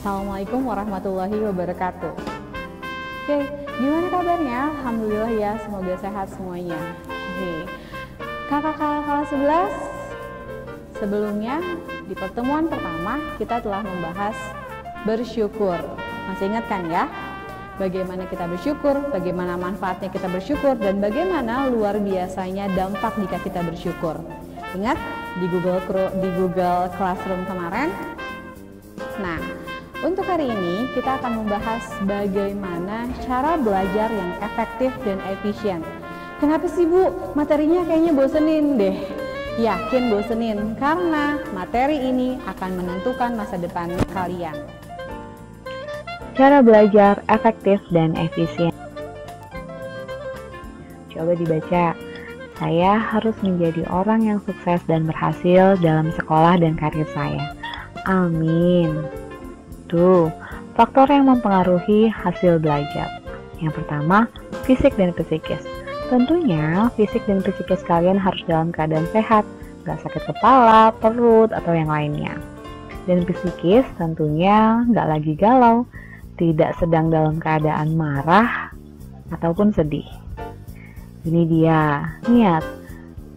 Assalamualaikum warahmatullahi wabarakatuh. Oke, gimana kabarnya? Alhamdulillah ya, semoga sehat semuanya. Oke, kakak-kakak kelas 11, sebelumnya di pertemuan pertama kita telah membahas bersyukur. Masih ingat kan ya? Bagaimana kita bersyukur, bagaimana manfaatnya kita bersyukur, dan bagaimana luar biasanya dampak jika kita bersyukur. Ingat di Google Classroom kemarin? Nah, untuk hari ini kita akan membahas bagaimana cara belajar yang efektif dan efisien. Kenapa sih Bu? Materinya kayaknya bosenin deh. Yakin bosenin, karena materi ini akan menentukan masa depan kalian. Cara belajar efektif dan efisien. Coba dibaca. Saya harus menjadi orang yang sukses dan berhasil dalam sekolah dan karir saya. Amin. Tuh, faktor yang mempengaruhi hasil belajar. Yang pertama, fisik dan psikis. Tentunya, fisik dan psikis kalian harus dalam keadaan sehat, gak sakit kepala, perut, atau yang lainnya. Dan psikis tentunya gak lagi galau, tidak sedang dalam keadaan marah, ataupun sedih. Ini dia, niat.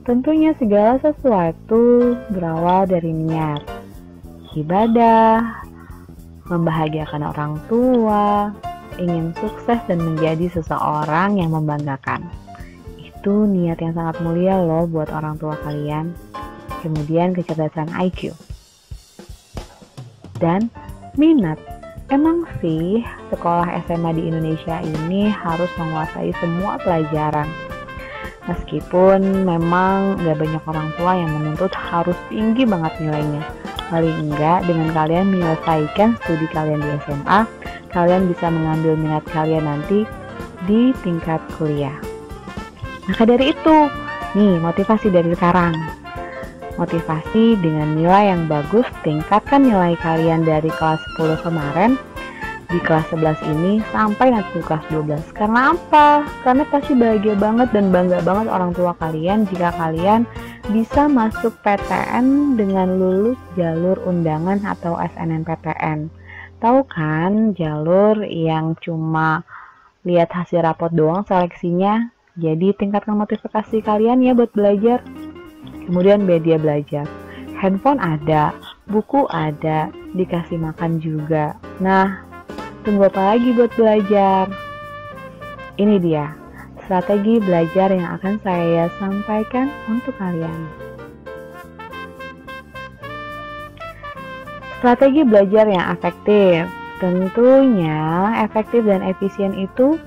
Tentunya segala sesuatu berawal dari niat. Ibadah, membahagiakan orang tua, ingin sukses dan menjadi seseorang yang membanggakan. Itu niat yang sangat mulia loh buat orang tua kalian. Kemudian kecerdasan IQ. Dan minat. Emang sih sekolah SMA di Indonesia ini harus menguasai semua pelajaran. Meskipun memang gak banyak orang tua yang menuntut harus tinggi banget nilainya. Paling enggak, dengan kalian menyelesaikan studi kalian di SMA, kalian bisa mengambil minat kalian nanti di tingkat kuliah. Maka dari itu, nih motivasi dari sekarang. Motivasi dengan nilai yang bagus, tingkatkan nilai kalian dari kelas 10 kemarin di kelas 11 ini sampai nanti di kelas 12. Karena apa? Karena pasti bahagia banget dan bangga banget orang tua kalian jika kalian bisa masuk PTN dengan lulus jalur undangan atau SNMPTN. Tahu kan jalur yang cuma lihat hasil rapot doang seleksinya? Jadi tingkatkan motivasi kalian ya buat belajar. Kemudian media belajar. Handphone ada, buku ada, dikasih makan juga. Nah, tunggu apa lagi buat belajar? Ini dia strategi belajar yang akan saya sampaikan untuk kalian. Strategi belajar yang efektif. Tentunya efektif dan efisien itu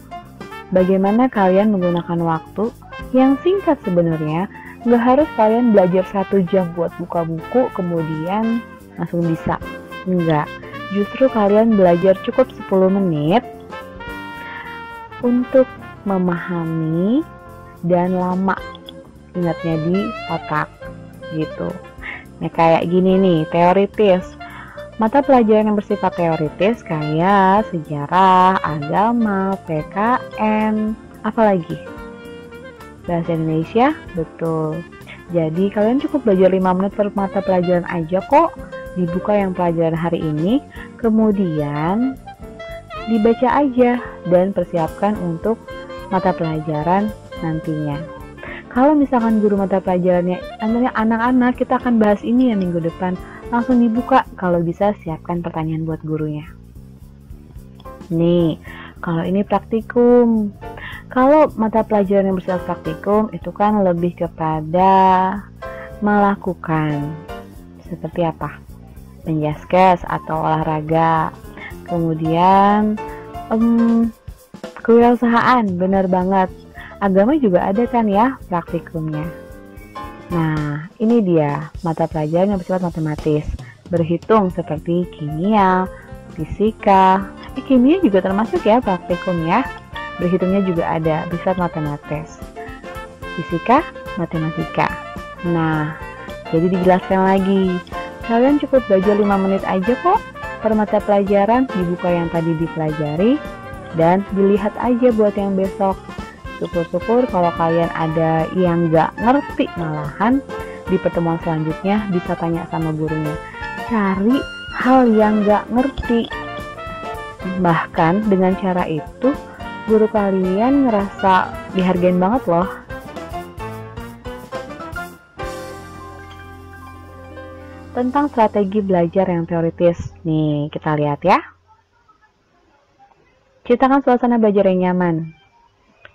bagaimana kalian menggunakan waktu yang singkat sebenarnya. Nggak harus kalian belajar 1 jam buat buka buku kemudian langsung bisa. Enggak. Justru kalian belajar cukup 10 menit untuk memahami dan lama ingatnya di otak gitu. Nah kayak gini nih, teoritis. Mata pelajaran yang bersifat teoritis kayak sejarah, agama, PKN, apalagi bahasa Indonesia, betul. Jadi kalian cukup belajar 5 menit per mata pelajaran aja kok. Dibuka yang pelajaran hari ini, kemudian dibaca aja dan persiapkan untuk mata pelajaran nantinya. Kalau misalkan guru mata pelajarannya anak-anak, kita akan bahas ini ya minggu depan. Langsung dibuka, kalau bisa siapkan pertanyaan buat gurunya. Nih, kalau ini praktikum. Kalau mata pelajaran yang bersifat praktikum itu kan lebih kepada melakukan. Seperti apa? Penjaskes atau olahraga. Kemudian kewirausahaan, benar banget. Agama juga ada kan ya praktikumnya. Nah, ini dia mata pelajaran yang bersifat matematis. Berhitung seperti kimia, fisika. Kimia juga termasuk ya praktikum ya. Berhitungnya juga ada, bersifat matematis. Fisika, matematika. Nah, jadi dijelaskan lagi. Kalian cukup belajar 5 menit aja kok per mata pelajaran, dibuka yang tadi dipelajari dan dilihat aja buat yang besok. Syukur-syukur kalau kalian ada yang gak ngerti, malahan di pertemuan selanjutnya bisa tanya sama gurunya. Cari hal yang gak ngerti, Bahkan dengan cara itu, guru kalian ngerasa dihargain banget loh. Tentang strategi belajar yang teoritis, nih kita lihat ya. Ciptakan suasana belajar yang nyaman.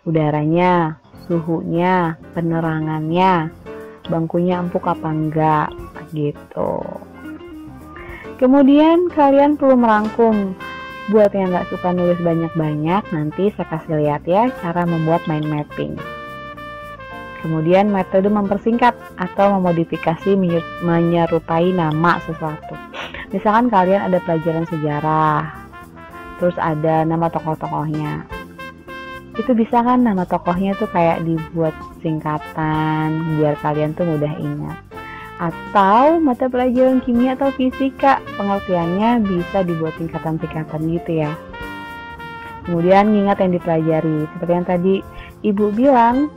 Udaranya, suhunya, penerangannya, bangkunya empuk apa enggak, gitu. Kemudian kalian perlu merangkum. Buat yang nggak suka nulis banyak-banyak, nanti saya kasih lihat ya cara membuat mind mapping. Kemudian metode mempersingkat atau memodifikasi menyerupai nama sesuatu. Misalkan kalian ada pelajaran sejarah, terus ada nama tokoh-tokohnya. Itu bisa kan nama tokohnya tuh kayak dibuat singkatan biar kalian tuh mudah ingat. Atau mata pelajaran kimia atau fisika, pengertiannya bisa dibuat singkatan-singkatan gitu ya. Kemudian ingat yang dipelajari, seperti yang tadi Ibu bilang,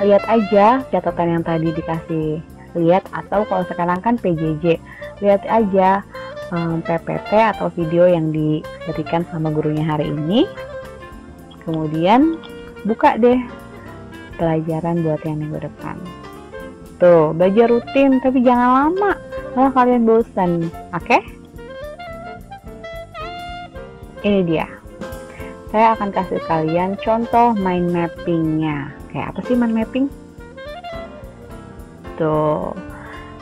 lihat aja catatan yang tadi dikasih lihat, atau kalau sekarang kan PJJ, lihat aja PPT atau video yang diberikan sama gurunya hari ini. Kemudian buka deh pelajaran buat yang minggu depan. Tuh, belajar rutin tapi jangan lama, malah kalian bosan. Oke? Ini dia. Saya akan kasih kalian contoh mind mappingnya. Kayak apa sih mind mapping? Tuh,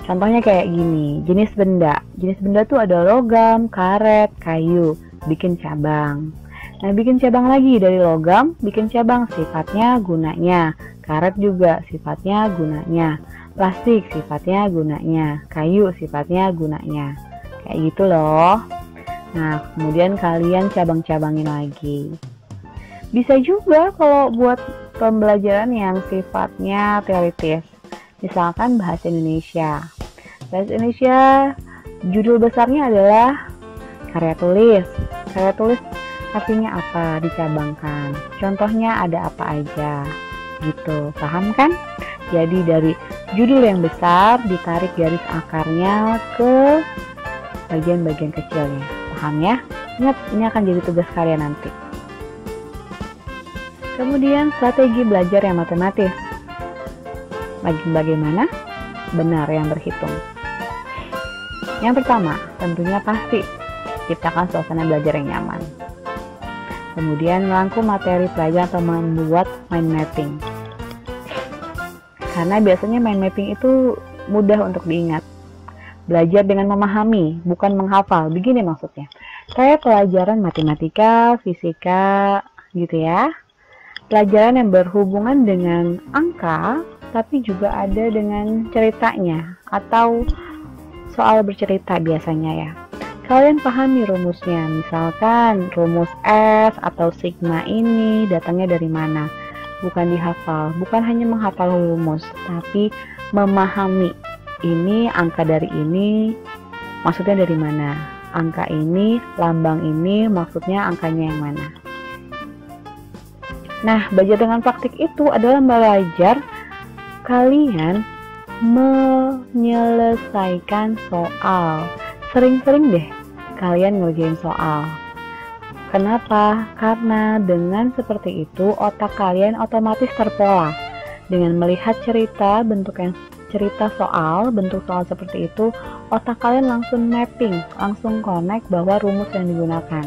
contohnya kayak gini. Jenis benda. Jenis benda tuh ada logam, karet, kayu. Bikin cabang. Nah, bikin cabang lagi dari logam, bikin cabang sifatnya, gunanya. Karet juga sifatnya, gunanya. Plastik sifatnya, gunanya. Kayu sifatnya, gunanya. Kayak gitu loh. Nah, kemudian kalian cabang-cabangin lagi. Bisa juga kalau buat pembelajaran yang sifatnya teoritis. Misalkan bahasa Indonesia. Bahasa Indonesia judul besarnya adalah karya tulis. Karya tulis artinya apa? Dicabangkan. Contohnya ada apa aja? Gitu. Paham kan? Jadi dari judul yang besar ditarik garis akarnya ke bagian-bagian kecilnya. Paham ya? Ingat, ini akan jadi tugas kalian nanti. Kemudian strategi belajar yang matematis. Bagaimana? Benar yang berhitung. Yang pertama, tentunya pasti ciptakan suasana belajar yang nyaman. Kemudian merangkum materi pelajaran atau membuat mind mapping. Karena biasanya mind mapping itu mudah untuk diingat. Belajar dengan memahami, bukan menghafal. Begini maksudnya. Kayak pelajaran matematika, fisika, gitu ya. Pelajaran yang berhubungan dengan angka, tapi juga ada dengan ceritanya. Atau soal bercerita biasanya ya. Kalian pahami rumusnya. Misalkan rumus S atau sigma ini datangnya dari mana. Bukan dihafal, bukan hanya menghafal rumus, tapi memahami ini angka dari ini maksudnya dari mana, angka ini, lambang ini maksudnya angkanya yang mana. Nah, belajar dengan praktik itu adalah belajar kalian menyelesaikan soal. Sering-sering deh kalian ngerjain soal. Kenapa? Karena dengan seperti itu otak kalian otomatis terpola. Dengan melihat cerita, bentuk soal seperti itu, otak kalian langsung mapping, langsung connect bahwa rumus yang digunakan.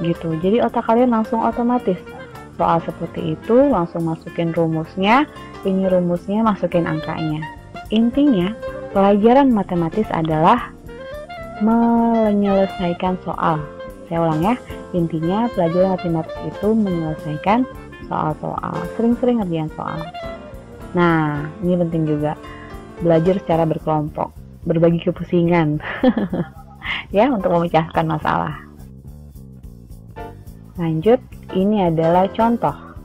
Gitu. Jadi otak kalian langsung otomatis. Soal seperti itu langsung masukin rumusnya, ini rumusnya masukin angkanya. Intinya, pelajaran matematis adalah menyelesaikan soal. Saya ulang ya. Intinya pelajaran matematis itu menyelesaikan soal-soal, sering-sering ngerjain soal. Nah, ini penting juga, belajar secara berkelompok, berbagi kepusingan ya, untuk memecahkan masalah. Lanjut, ini adalah contoh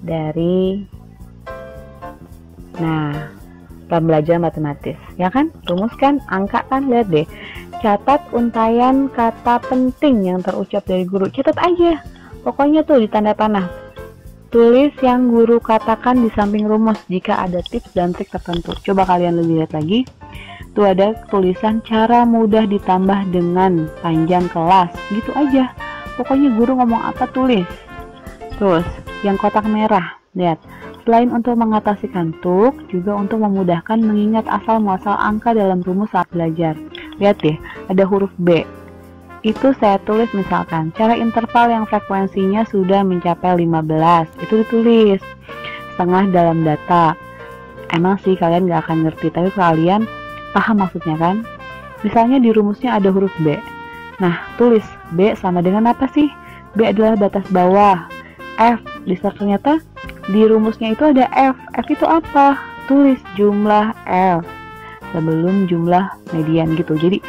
dari pembelajaran matematis, ya kan? Rumuskan, angka kan, lihat deh. Catat untayan kata penting yang terucap dari guru. Catat aja. Pokoknya tuh di tanda panah. Tulis yang guru katakan di samping rumus jika ada tips dan trik tertentu. Coba kalian lihat lagi. Tuh ada tulisan cara mudah ditambah dengan panjang kelas. Gitu aja. Pokoknya guru ngomong apa tulis. Terus, yang kotak merah, lihat. Selain untuk mengatasi kantuk, juga untuk memudahkan mengingat asal-muasal angka dalam rumus saat belajar. Lihat deh, ada huruf B. Itu saya tulis misalkan, cara interval yang frekuensinya sudah mencapai 15. Itu ditulis. Setengah dalam data. Emang sih kalian gak akan ngerti, tapi kalian paham maksudnya kan? Misalnya di rumusnya ada huruf B. Nah, tulis B sama dengan apa sih? B adalah batas bawah. F, ternyata di rumusnya itu ada F. F itu apa? Tulis jumlah F sebelum jumlah median gitu. Jadi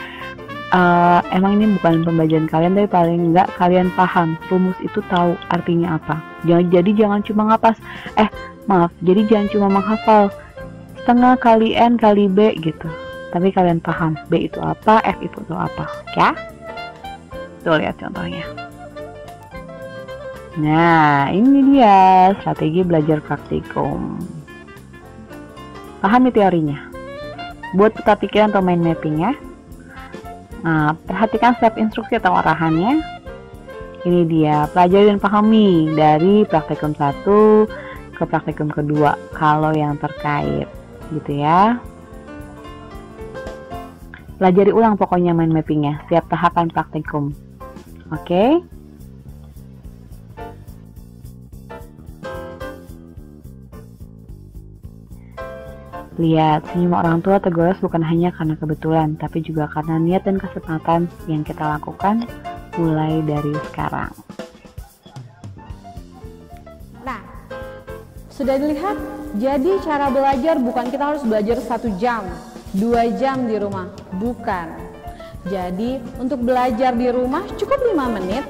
emang ini bukan pembelajaran kalian, tapi paling enggak kalian paham rumus itu, tahu artinya apa. Jadi jangan cuma jadi jangan cuma menghafal setengah kali N kali B gitu, tapi kalian paham B itu apa, F itu apa, ya? Tuh lihat contohnya. Nah, ini dia strategi belajar praktikum. Pahami teorinya. Buat peta pikiran atau mind mapping ya. Nah, perhatikan step instruksi atau arahannya. Ini dia, pelajari dan pahami dari praktikum 1 ke praktikum kedua kalau yang terkait, gitu ya. Pelajari ulang pokoknya mind mappingnya, setiap tahapan praktikum. Oke? Lihat, senyum orang tua tergores bukan hanya karena kebetulan, tapi juga karena niat dan kesempatan yang kita lakukan mulai dari sekarang. Nah, sudah dilihat? Jadi cara belajar bukan kita harus belajar 1 jam, 2 jam di rumah, bukan. Jadi untuk belajar di rumah cukup 5 menit.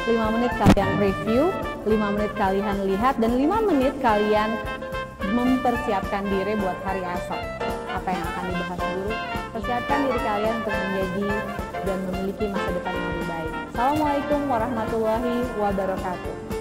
5 menit kalian review, 5 menit kalian lihat, dan 5 menit kalian mempersiapkan diri buat hari esok. Apa yang akan dibahas guru? Persiapkan diri kalian untuk menjadi dan memiliki masa depan yang lebih baik. Assalamualaikum warahmatullahi wabarakatuh.